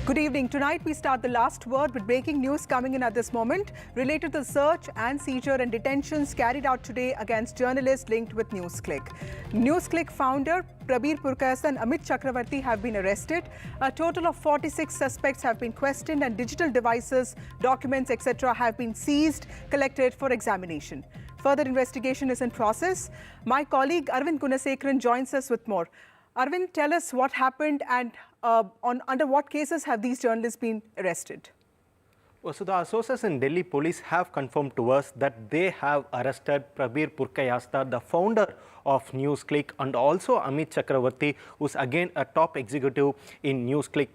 Good evening. Tonight we start the last word with breaking news coming in at this moment related to the search and seizure and detentions carried out today against journalists linked with NewsClick. NewsClick founder Prabir Purkayastha and Amit Chakravarti have been arrested. A total of 46 suspects have been questioned and digital devices, documents, etc. have been seized, collected for examination. Further investigation is in process. My colleague Arvind Gunasekharan joins us with more. Arvind, tell us what happened and under what cases have these journalists been arrested? So the sources in Delhi police have confirmed to us that they have arrested Prabir Purkayastha, the founder of NewsClick, and also Amit Chakravarti, who's again a top executive in NewsClick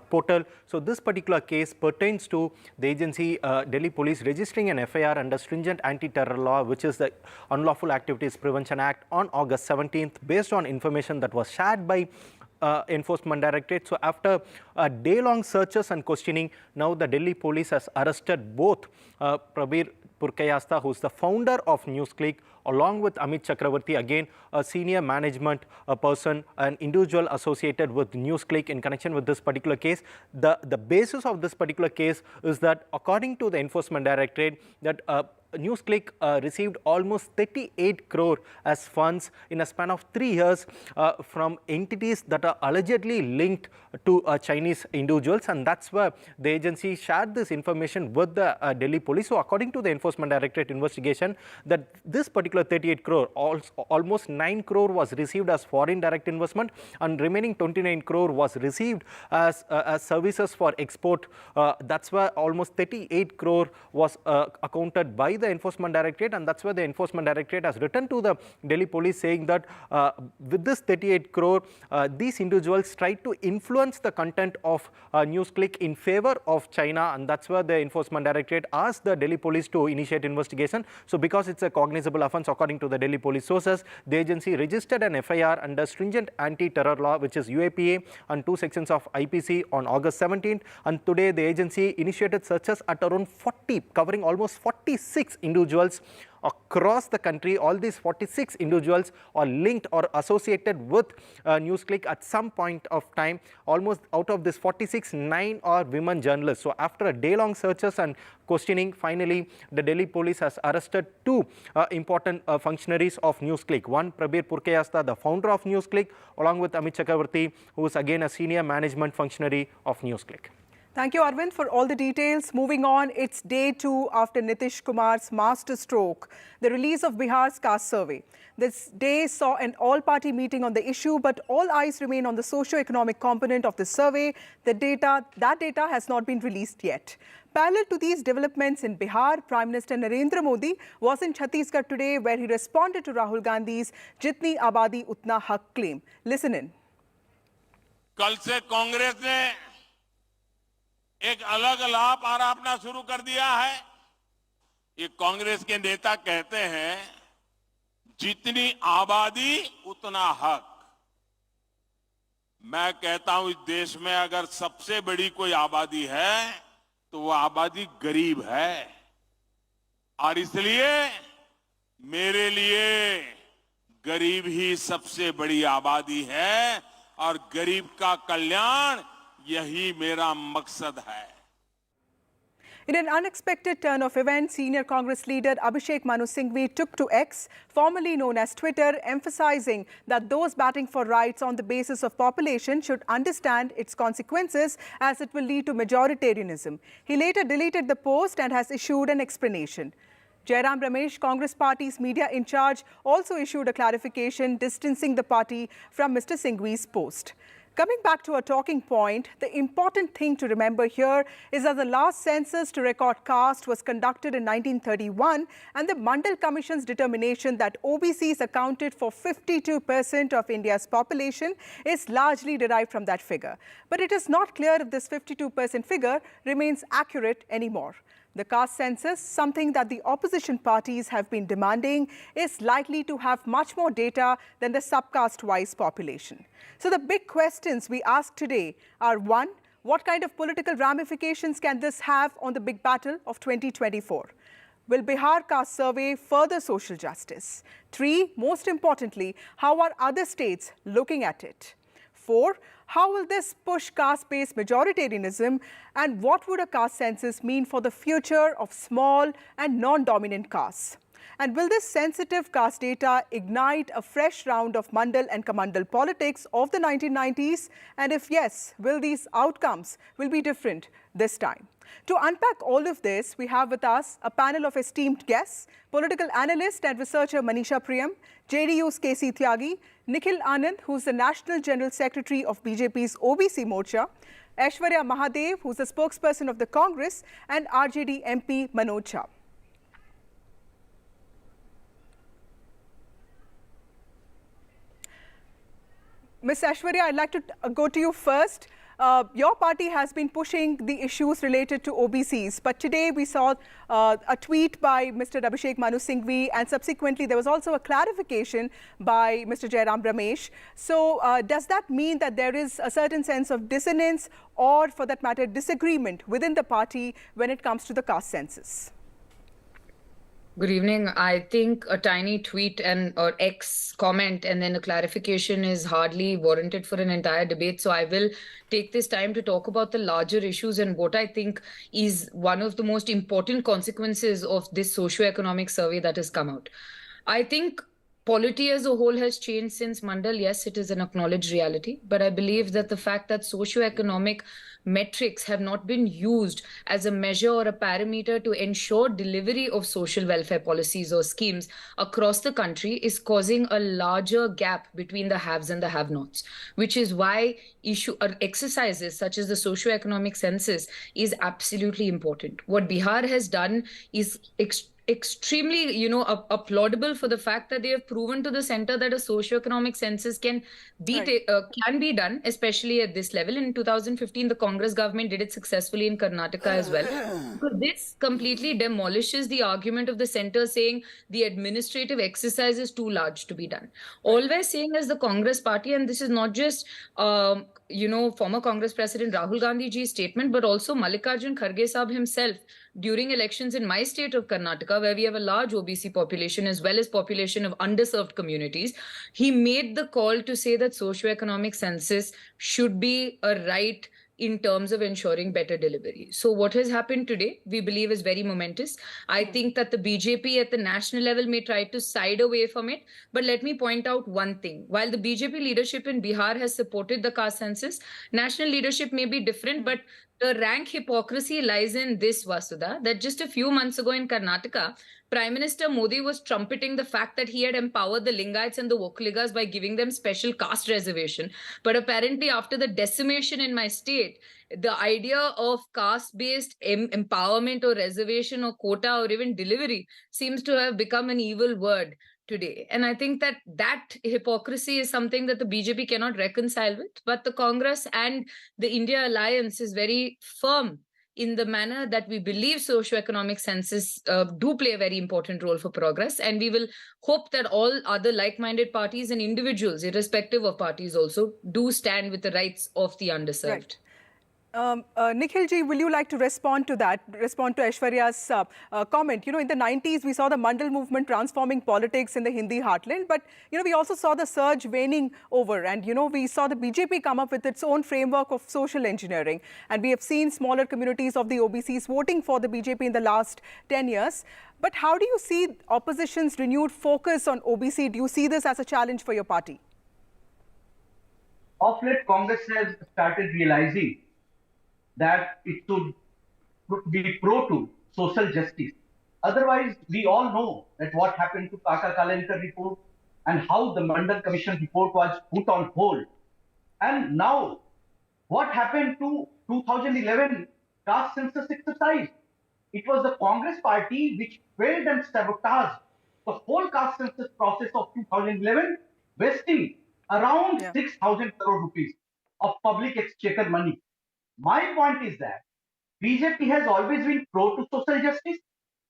portal. So this particular case pertains to the agency Delhi police registering an FIR under stringent anti-terror law, which is the Unlawful Activities Prevention Act, on August 17th based on information that was shared by Enforcement Directorate. So after a day-long searches and questioning, now the Delhi police has arrested both Prabir Purkayastha, who is the founder of NewsClick, along with Amit Chakravarti, again a senior management person, an individual associated with NewsClick in connection with this particular case. The basis of this particular case is that, according to the Enforcement Directorate, that NewsClick received almost 38 crore as funds in a span of 3 years from entities that are allegedly linked to Chinese individuals, and that's where the agency shared this information with the Delhi police. So according to the Enforcement Directorate investigation, that this particular 38 crore, almost 9 crore was received as foreign direct investment, and remaining 29 crore was received as services for export. That's where almost 38 crore was accounted by the Enforcement Directorate, and that's why the Enforcement Directorate has written to the Delhi police saying that with this 38 crore, these individuals tried to influence the content of NewsClick in favor of China, and that's where the Enforcement Directorate asked the Delhi police to initiate investigation. So because it's a cognizable offence, according to the Delhi police sources, the agency registered an FIR under stringent anti-terror law, which is UAPA, and 2 sections of IPC on August 17th, and today the agency initiated searches at around 40, covering almost 46 individuals across the country. All these 46 individuals are linked or associated with NewsClick at some point of time. Almost out of this 46, 9 are women journalists. So after a day-long searches and questioning, finally the Delhi police has arrested 2 important functionaries of NewsClick. One, Prabir Purkayastha, the founder of NewsClick, along with Amit Chakravarti, who is again a senior management functionary of NewsClick. Thank you, Arvind, for all the details. Moving on, it's day 2 after Nitish Kumar's masterstroke, the release of Bihar's caste survey. This day saw an all-party meeting on the issue, but all eyes remain on the socio-economic component of the survey. That data has not been released yet. Parallel to these developments in Bihar, Prime Minister Narendra Modi was in Chhattisgarh today, where he responded to Rahul Gandhi's "Jitni Abadi Utna Hak" claim. Listen in. कल से कांग्रेस ने एक अलग लाप आरापना शुरू कर दिया है। ये कांग्रेस के नेता कहते हैं, जितनी आबादी उतना हक। मैं कहता हूं, इस देश में अगर सबसे बड़ी कोई आबादी है तो वो आबादी गरीब है, और इसलिए मेरे लिए गरीब ही सबसे बड़ी आबादी है, और गरीब का कल्याण यही मेरा मकसद है। In an unexpected turn of events, senior Congress leader Abhishek Manu Singhvi took to X, formerly known as Twitter, emphasizing that those batting for rights on the basis of population should understand its consequences, as it will lead to majoritarianism. He later deleted the post and has issued an explanation. Jairam Ramesh, Congress party's media in charge, also issued a clarification distancing the party from Mr. Singhvi's post. Coming back to a talking point, the important thing to remember here is that the last census to record caste was conducted in 1931, and the Mandal Commission's determination that OBCs accounted for 52% of India's population is largely derived from that figure. But it is not clear if this 52% figure remains accurate anymore. The caste census, something that the opposition parties have been demanding, is likely to have much more data than the subcaste-wise population. So the big questions we ask today are: 1, what kind of political ramifications can this have on the big battle of 2024? Will Bihar caste survey further social justice? 3, most importantly, how are other states looking at it? 4, How will this push caste-based majoritarianism, and what would a caste census mean for the future of small and non-dominant castes? And will this sensitive caste data ignite a fresh round of Mandal and Kamandal politics of the 1990s? And if yes, will these outcomes will be different this time? To unpack all of this, we have with us a panel of esteemed guests: political analyst and researcher Manisha Priyam, JDU's KC Tyagi, Nikhil Anand, who's the National General Secretary of BJP's OBC Morcha, Aishwarya Mahadev, who's the spokesperson of the Congress, and RJD MP Manoj Jha. Ms. Aishwarya, I'd like to go to you first. Your party has been pushing the issues related to OBCs, but today we saw a tweet by Mr. Abhishek Manu Singhvi, and subsequently there was also a clarification by Mr. Jairam Ramesh. So does that mean that there is a certain sense of dissonance, or for that matter disagreement within the party when it comes to the caste census? Good evening. I think a tiny tweet or X comment and then a clarification is hardly warranted for an entire debate. So I will take this time to talk about the larger issues and what I think is one of the most important consequences of this socio-economic survey that has come out. I think polity as a whole has changed since Mandal. Yes, it is an acknowledged reality, but I believe that the fact that socio-economic metrics have not been used as a measure or a parameter to ensure delivery of social welfare policies or schemes across the country is causing a larger gap between the haves and the have-nots, which is why exercises such as the socio-economic census is absolutely important. What Bihar has done is extremely, applaudable for the fact that they have proven to the center that a socio-economic census can be done, especially at this level. In 2015, the Congress government did it successfully in Karnataka as well. So this completely demolishes the argument of the center saying the administrative exercise is too large to be done. All we're saying as the Congress party, and this is not just former Congress President Rahul Gandhi ji's statement, but also Mallikarjun Kharge Sahab himself during elections in my state of Karnataka, where we have a large OBC population as well as population of underserved communities. He made the call to say that socio-economic census should be a right in terms of ensuring better delivery. So what has happened today, we believe, is very momentous. I think that the BJP at the national level may try to side away from it. But let me point out one thing. While the BJP leadership in Bihar has supported the caste census, national leadership may be different, but the rank hypocrisy lies in this, Vasudha, that just a few months ago in Karnataka, Prime Minister Modi was trumpeting the fact that he had empowered the Lingaites and the Vokaligas by giving them special caste reservation. But apparently after the decimation in my state, the idea of caste-based empowerment or reservation or quota or even delivery seems to have become an evil word today. And I think that hypocrisy is something that the BJP cannot reconcile with. But the Congress and the India Alliance is very firm in the manner that we believe socio-economic census do play a very important role for progress. And we will hope that all other like-minded parties and individuals, irrespective of parties also, do stand with the rights of the underserved. Right. Nikhil ji, will you like to respond to that, respond to Aishwarya's comment? In the 90s, we saw the Mandal movement transforming politics in the Hindi heartland, but, we also saw the surge waning over, and, we saw the BJP come up with its own framework of social engineering, and we have seen smaller communities of the OBCs voting for the BJP in the last 10 years. But how do you see opposition's renewed focus on OBC? Do you see this as a challenge for your party? Of late, Congress has started realizing that it should be pro to social justice. Otherwise, we all know that what happened to Kaka Kalankar report and how the Mandal Commission report was put on hold. And now, what happened to 2011 caste census exercise? It was the Congress party which failed and sabotaged the whole caste census process of 2011, wasting around 6,000 crore rupees of public exchequer money. My point is that BJP has always been pro to social justice.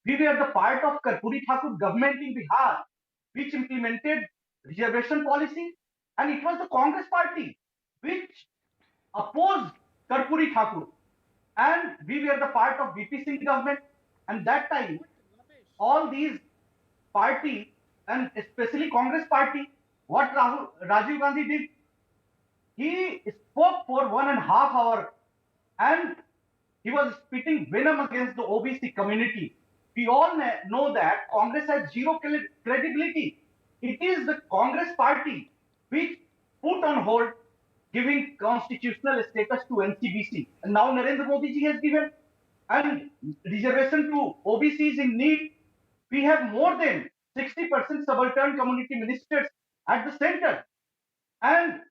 We were the part of Karpuri Thakur government in Bihar, which implemented reservation policy, and it was the Congress party which opposed Karpuri Thakur. And we were the part of VP Singh government, and that time, all these parties, and especially Congress party, what Rajiv Gandhi did, he spoke for 1.5 hours and he was spitting venom against the OBC community. We all know that Congress has zero credibility. It is the Congress party which put on hold giving constitutional status to NCBC. And now Narendra Modi ji has given and reservation to OBCs in need. We have more than 60% subaltern community ministers at the center. And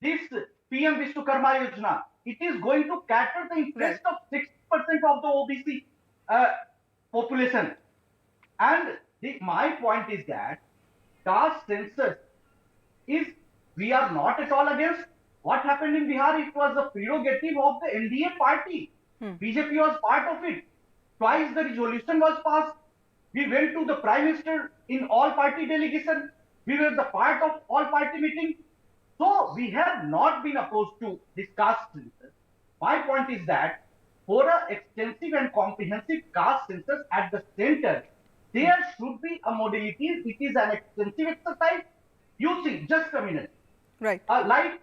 this PM Vishwakarma Yojana, it is going to cater the interest of 60% of the OBC population. And my point is that caste census is, we are not at all against what happened in Bihar. It was a prerogative of the NDA party. BJP was part of it. Twice the resolution was passed. We went to the Prime Minister in all party delegation. We were the part of all party meeting. So we have not been opposed to this caste census. My point is that for an extensive and comprehensive caste census at the center, there should be a modality. It is an extensive exercise. You see, just a minute. Right. Like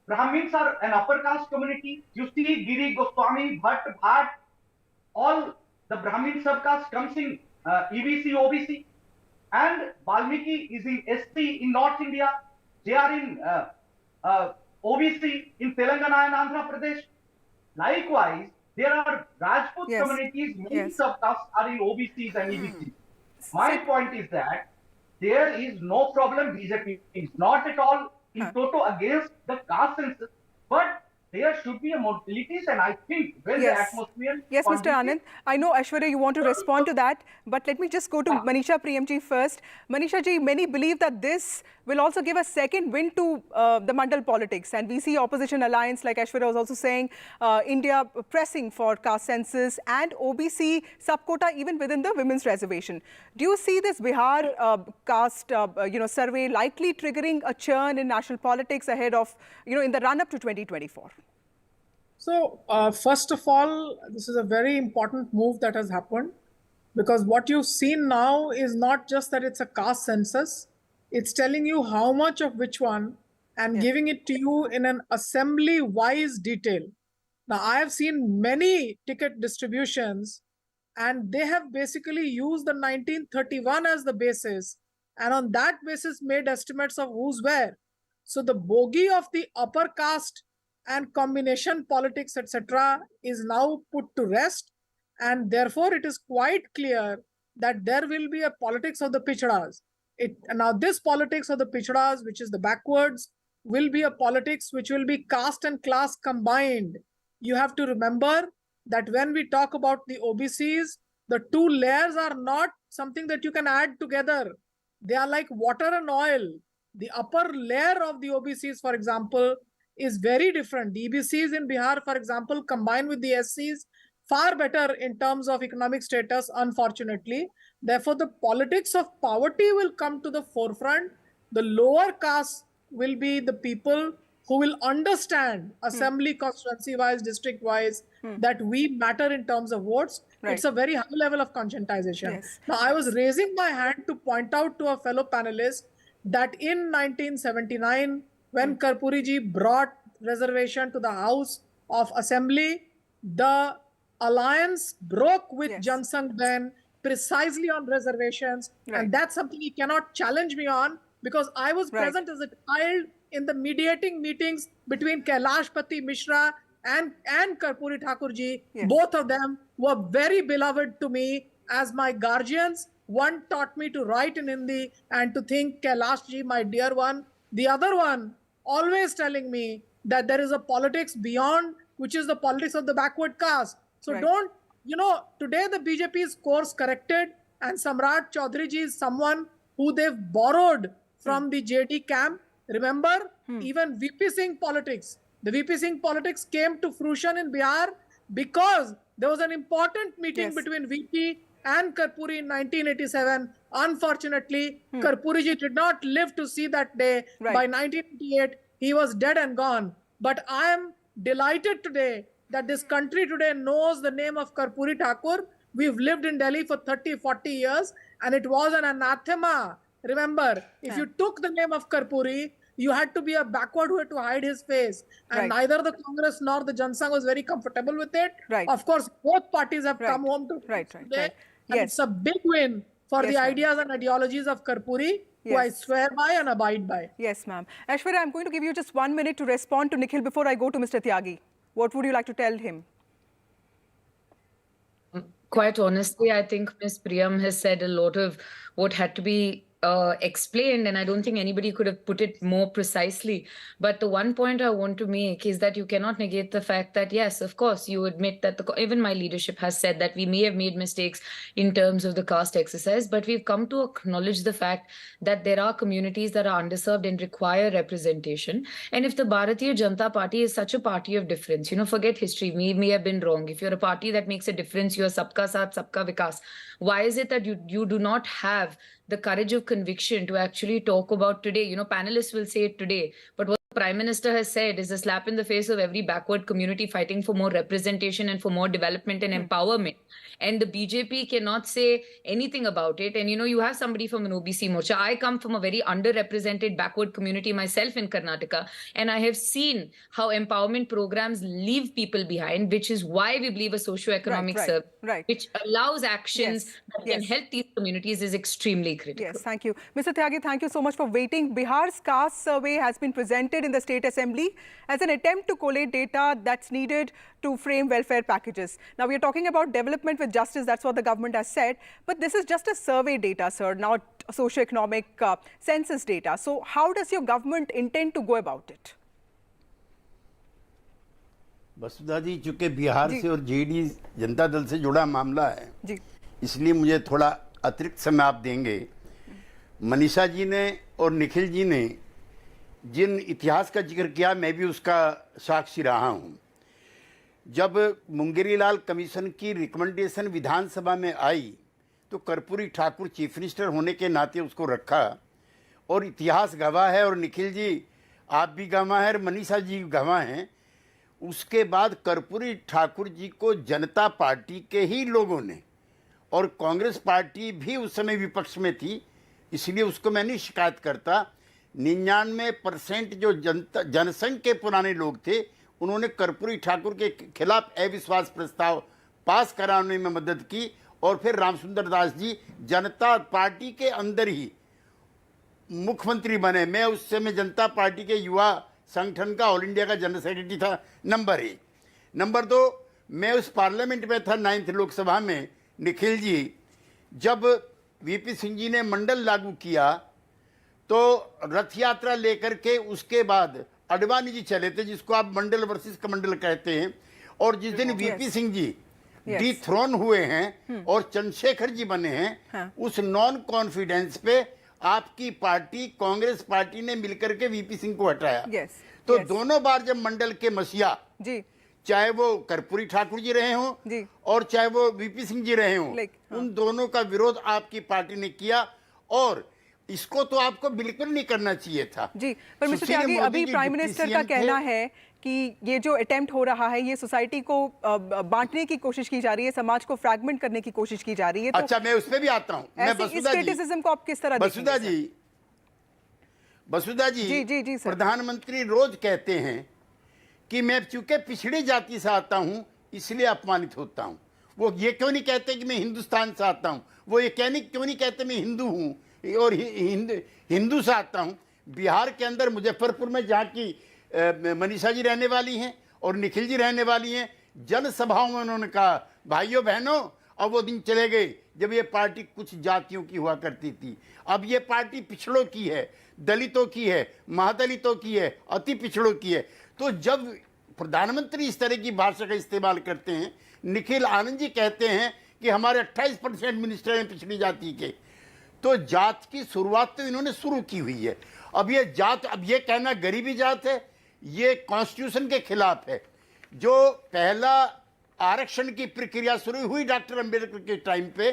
Brahmins are an upper caste community. You see Giri, Goswami, Bhatt, Bhatt, all the Brahmin subcaste comes in EBC, OBC. And Valmiki is in SC in North India. They are in OBC in Telangana and Andhra Pradesh. Likewise, there are Rajput communities, many subcastes are in OBCs and EBCs. My point is that there is no problem. BJP is not at all in toto against the caste census, but there should be a modalities, and I think when the atmosphere... Yes, Mr. Anand, I know, Aishwarya, you want to respond to that, but let me just go to Manisha Priyamji first. Manisha ji, many believe that this will also give a second wind to the Mandal politics, and we see opposition alliance, like Aishwarya was also saying, India pressing for caste census and OBC subquota even within the women's reservation. Do you see this Bihar caste survey likely triggering a churn in national politics ahead of, in the run-up to 2024? So, first of all, this is a very important move that has happened, because what you've seen now is not just that it's a caste census, it's telling you how much of which one and giving it to you in an assembly-wise detail. Now, I have seen many ticket distributions and they have basically used the 1931 as the basis, and on that basis made estimates of who's where. So the bogey of the upper caste and combination politics, etc., is now put to rest, and therefore it is quite clear that there will be a politics of the pichdas. Now this politics of the pichdas, which is the backwards, will be a politics which will be caste and class combined. You have to remember that when we talk about the OBCs, the two layers are not something that you can add together. They are like water and oil. The upper layer of the OBCs, for example, is very different. The EBCs in Bihar, for example, combined with the SCs, far better in terms of economic status, unfortunately. Therefore, the politics of poverty will come to the forefront. The lower caste will be the people who will understand assembly constituency-wise, district-wise, that we matter in terms of votes. It's a very high level of conscientization. Now, I was raising my hand to point out to a fellow panelist that in 1979, when Karpuri ji brought reservation to the House of Assembly, the alliance broke with Jansangh then precisely on reservations. And that's something he cannot challenge me on, because I was present as a child in the mediating meetings between Kailashpati Mishra and Karpuri Thakur ji. Both of them were very beloved to me as my guardians. One taught me to write in Hindi and to think Kailash ji, my dear one. The other one always telling me that there is a politics beyond, which is the politics of the backward caste. So don't, today the BJP's course corrected, and Samrat Chaudhary ji is someone who they've borrowed from the JD camp. Remember, even VP Singh politics. The VP Singh politics came to fruition in Bihar because there was an important meeting between VP and Karpuri in 1987. Unfortunately, Karpuri ji did not live to see that day. By 1988, he was dead and gone. But I am delighted today that this country today knows the name of Karpuri Thakur. We've lived in Delhi for 30, 40 years, and it was an anathema. Remember, if you took the name of Karpuri, you had to be a backward who had to hide his face. And Right. neither the Congress nor the Jansangh was very comfortable with it. Right. Of course, both parties have Right. come home to Right, peace right, today. right. And Yes. it's a big win for Yes, the ma'am. ideas and ideologies of Karpuri, who I Yes. swear by and abide by. Yes, ma'am. Aishwarya, I'm going to give you just 1 minute to respond to Nikhil before I go to Mr. Tyagi. What would you like to tell him? Quite honestly, I think Ms. Priyam has said a lot of what had to be explained, and I don't think anybody could have put it more precisely. But the one point I want to make is that you cannot negate the fact that, yes, of course, you admit that even my leadership has said that we may have made mistakes in terms of the caste exercise, but we've come to acknowledge the fact that there are communities that are underserved and require representation. And if the Bharatiya Janata Party is such a party of difference, forget history, we may have been wrong. If you're a party that makes a difference, you're Sabka Saath, Sabka Vikas. Why is it that you do not have the courage of conviction to actually talk about today? Panelists will say it today, but what the Prime Minister has said is a slap in the face of every backward community fighting for more representation and for more development and empowerment. And the BJP cannot say anything about it. And you have somebody from an OBC Morcha. I come from a very underrepresented backward community myself in Karnataka, and I have seen how empowerment programs leave people behind, which is why we believe a socio-economic Right, service, right. which allows actions Yes, that can yes. help these communities, is extremely critical. Yes, thank you. Mr. Tyagi, thank you so much for waiting. Bihar's caste survey has been presented in the State Assembly as an attempt to collate data that's needed to frame welfare packages. Now, we are talking about development with justice. That's what the government has said. But this is just a survey data, sir, not socioeconomic census data. So how does your government intend to go about it? वसुधा जी, चूंकि बिहार से और JD Janata Dal से जुड़ा मामला है जी, इसलिए मुझे थोड़ा अतिरिक्त समय आप देंगे। मनीषा जी ने और निखिल जी ने जिन इतिहास का जिक्र किया, मैं भी उसका साक्षी रहा हूं। जब मुंगेरी लाल कमीशन की रिकमेंडेशन विधानसभा में आई तो कर्पूरी ठाकुर चीफ मिनिस्टर होने के नाते उसको रखा, और इतिहास गवाह है, और निखिल जी आप भी गवाह हैं और मनीषा जी गवाह हैं। उसके बाद कर्पूरी ठाकुर जी को जनता पार्टी के ही लोगों ने, और कांग्रेस पार्टी भी उस समय विपक्ष में थी, इसलिए उसको मैं नहीं शिकायत करता, 99% जो जनसंघ के पुराने लोग थे उन्होंने कर्पूरी ठाकुर के खिलाफ अविश्वास प्रस्ताव पास कराने में मदद की, और फिर रामसुंदर दास जी जनता पार्टी के अंदर ही मुख्यमंत्री बने। मैं उस समय जनता पार्टी के युवा संगठन का ऑल इंडिया का जनरल सेक्रेटरी था, नंबर 1। नंबर 2, मैं उस पार्लियामेंट में था 9th लोकसभा में। निखिल जी, जब वीपी सिंह जी ने मंडल लागू किया तो रथ यात्रा लेकर के उसके बाद अडवाणी जी चले थे, जिसको आप मंडल वर्सेस कमंडल कहते हैं, और जिस दिन वीपी सिंह जी डिथ्रोन हुए हैं और चंद्रशेखर जी बने हैं, उस नॉन कॉन्फिडेंस पे आपकी पार्टी कांग्रेस पार्टी ने मिलकर के वीपी सिंह को हटाया। तो दोनों बार जब मंडल के मसीहा जी, चाहे वो कर्पूरी ठाकुर जी रहे हों और चाहे वो वीपी सिंह जी रहे हों, उन दोनों का विरोध आपकी पार्टी ने किया, और इसको तो आपको बिल्कुल नहीं करना चाहिए था जी। पर मिस्टर त्यागी, अभी प्राइम मिनिस्टर का कहना है कि ये जो अटेम्प्ट हो रहा है ये सोसाइटी को बांटने की कोशिश की जा रही है, समाज को फ्रैगमेंट करने की कोशिश की जा रही है। तो अच्छा, मैं उस पे भी आता हूं। मैं इस क्रिटिसिज्म को आप किस तरह देखेंगे? वसुधा जी, जी, प्रधानमंत्री रोज कहते हैं कि मैं चूंकि पिछड़ी जाति से आता हूं इसलिए अपमानित होता हूं। वो ये क्यों नहीं कहते कि मैं हिंदुस्तान से आता हूं? वो ये क्यों नहीं कहते मैं हिंदू हूं और हिंदू से आता हूं? बिहार के अंदर मुजफ्फरपुर में जहाँ की मनीषा जी रहने वाली हैं और निखिल जी रहने वाली हैं, जनसभाओं में उन्होंने कहा भाइयों बहनों, अब वो दिन चले गए जब ये पार्टी कुछ जातियों की हुआ करती थी। अब ये पार्टी पिछड़ों की है, दलितों की है, महादलितों की है, अति पिछड़ों की है। तो जब प्रधानमंत्री इस तरह की भाषा का इस्तेमाल करते हैं, निखिल आनंद जी कहते हैं कि हमारे 28% मिनिस्टर हैं पिछड़ी जाति के, तो जात की शुरुआत तो इन्होंने शुरू की हुई है। अब ये जात, अब ये कहना गरीबी जात है, ये कॉन्स्टिट्यूशन के खिलाफ है। जो पहला आरक्षण की प्रक्रिया शुरू हुई डॉक्टर अंबेडकर के टाइम पे,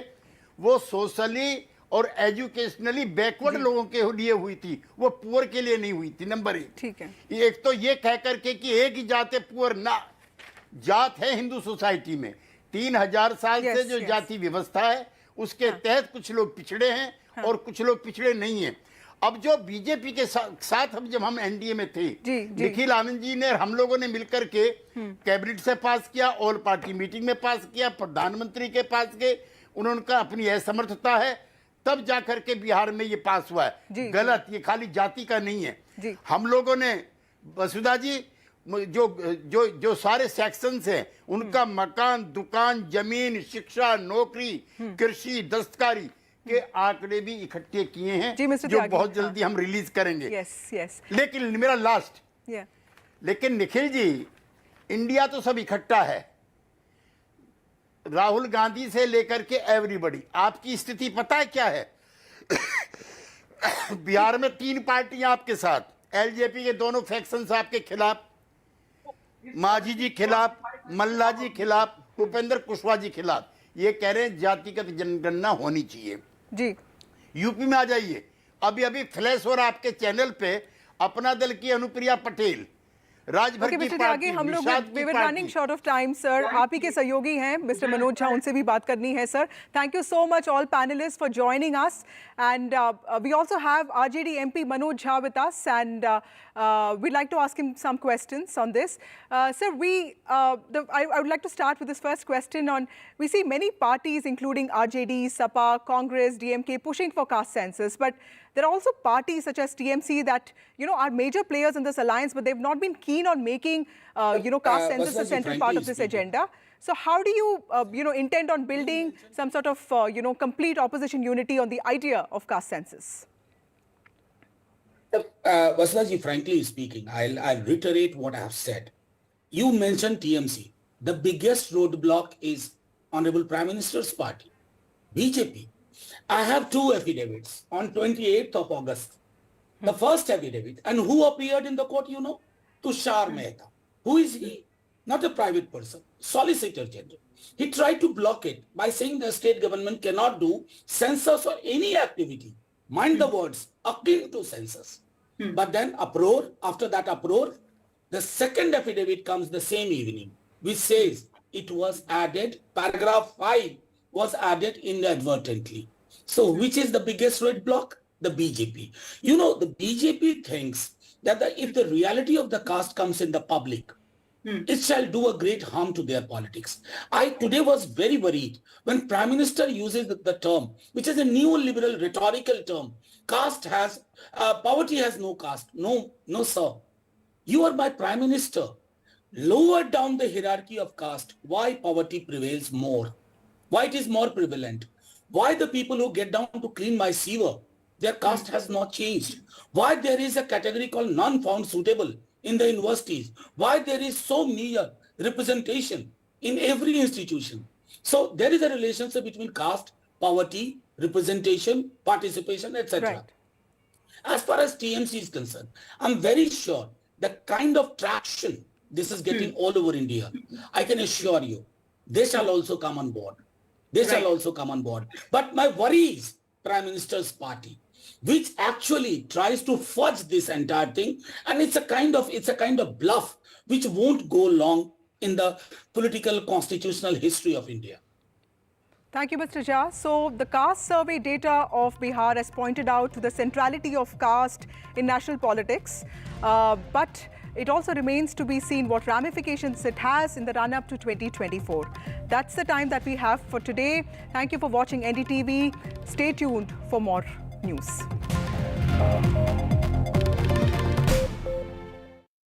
वो सोशली और एजुकेशनली बैकवर्ड लोगों के लिए हुई थी, वो पुअर के लिए नहीं हुई थी। नंबर 1, ठीक है। एक तो ये कह करके कि एक ही जात है, पुअर ना, जात है हिंदू सोसाइटी में 3000 साल से जो जाति व्यवस्था है उसके तहत कुछ लोग पिछड़े हैं और कुछ लोग पिछड़े नहीं हैं। अब जो बीजेपी के साथ जब हम एनडीए में थे, निखिल आनंद जी ने हम लोगों ने मिलकर के कैबिनेट से पास किया, ऑल पार्टी मीटिंग में पास किया, प्रधानमंत्री के पास गए, उनका अपनी असमर्थता है, तब जाकर के बिहार में ये पास हुआ है। गलत, ये खाली जाति का नहीं है। हम लोगों ने वसुधा जी जो जो जो सारे सेक्शंस हैं उनका मकान, दुकान, जमीन, शिक्षा, नौकरी, कृषि, दस्तकारी के आंकड़े भी इकट्ठे किए हैं, जो बहुत जल्दी हम रिलीज करेंगे। लेकिन मेरा लास्ट, लेकिन निखिल जी, इंडिया तो सब इकट्ठा है, राहुल गांधी से लेकर के एवरीबॉडी। आपकी स्थिति पता है क्या है? बिहार में 3 पार्टियां आपके साथ, एलजेपी के दोनों फैक्शंस आपके खिलाफ, मांझी जी खिलाफ, मल्ला जी खिलाफ, उपेंद्र कुशवाहा जी खिलाफ। ये कह रहे हैं जातिगत जनगणना होनी चाहिए जी। यूपी में आ जाइए, अभी अभी फ्लैश हो रहा आपके चैनल पे, अपना दल की अनुप्रिया पटेल, राजभर की पार्टी, हम लोग we were running short of time sir. आप ही के सहयोगी हैं मिस्टर मनोज झा, उनसे भी बात करनी है sir. Thank you so much all panelist for joining us, and we also have RJD MP Manoj Jha with us, and we'd like to ask him some questions on this. Sir, I would like to start with this first question on, we see many parties including RJD, SAPA, Congress, DMK pushing for caste census, but there are also parties such as TMC that, you know, are major players in this alliance, but they've not been keen on making, caste census a central part of this agenda. So how do you, intend on building some sort of, complete opposition unity on the idea of caste census? Vasulaji, frankly speaking, I'll reiterate what I have said. You mentioned TMC. The biggest roadblock is Honorable Prime Minister's party, BJP. I have 2 affidavits on 28th of August. The first affidavit, and who appeared in the court, you know? Tushar Mehta. Who is he? Not a private person, Solicitor General. He tried to block it by saying the state government cannot do census or any activity, mind the words, akin to census. But then uproar, after that uproar, the second affidavit comes the same evening, which says it was added, paragraph 5 was added inadvertently. So which is the biggest roadblock? The BJP. You know, the BJP thinks that if the reality of the caste comes in the public, it shall do a great harm to their politics. I today was very worried when Prime Minister uses the term, which is a neoliberal rhetorical term. Caste has, poverty has no caste. No, sir. You are my Prime Minister. Lower down the hierarchy of caste, why poverty prevails more? Why it is more prevalent? Why the people who get down to clean my sewer, their caste has not changed? Why there is a category called none found suitable in the universities? Why there is so mere representation in every institution? So there is a relationship between caste, poverty, representation, participation, etc. Right. As far as TMC is concerned, I'm very sure the kind of traction this is getting all over India, I can assure you, they shall also come on board. They shall also come on board. But my worry is Prime Minister's party, which actually tries to fudge this entire thing, and it's a kind of bluff which won't go long in the political constitutional history of India. Thank you, Mr. Jha. So the caste survey data of Bihar has pointed out to the centrality of caste in national politics, but it also remains to be seen what ramifications it has in the run-up to 2024. That's the time that we have for today. Thank you for watching NDTV. Stay tuned for more news.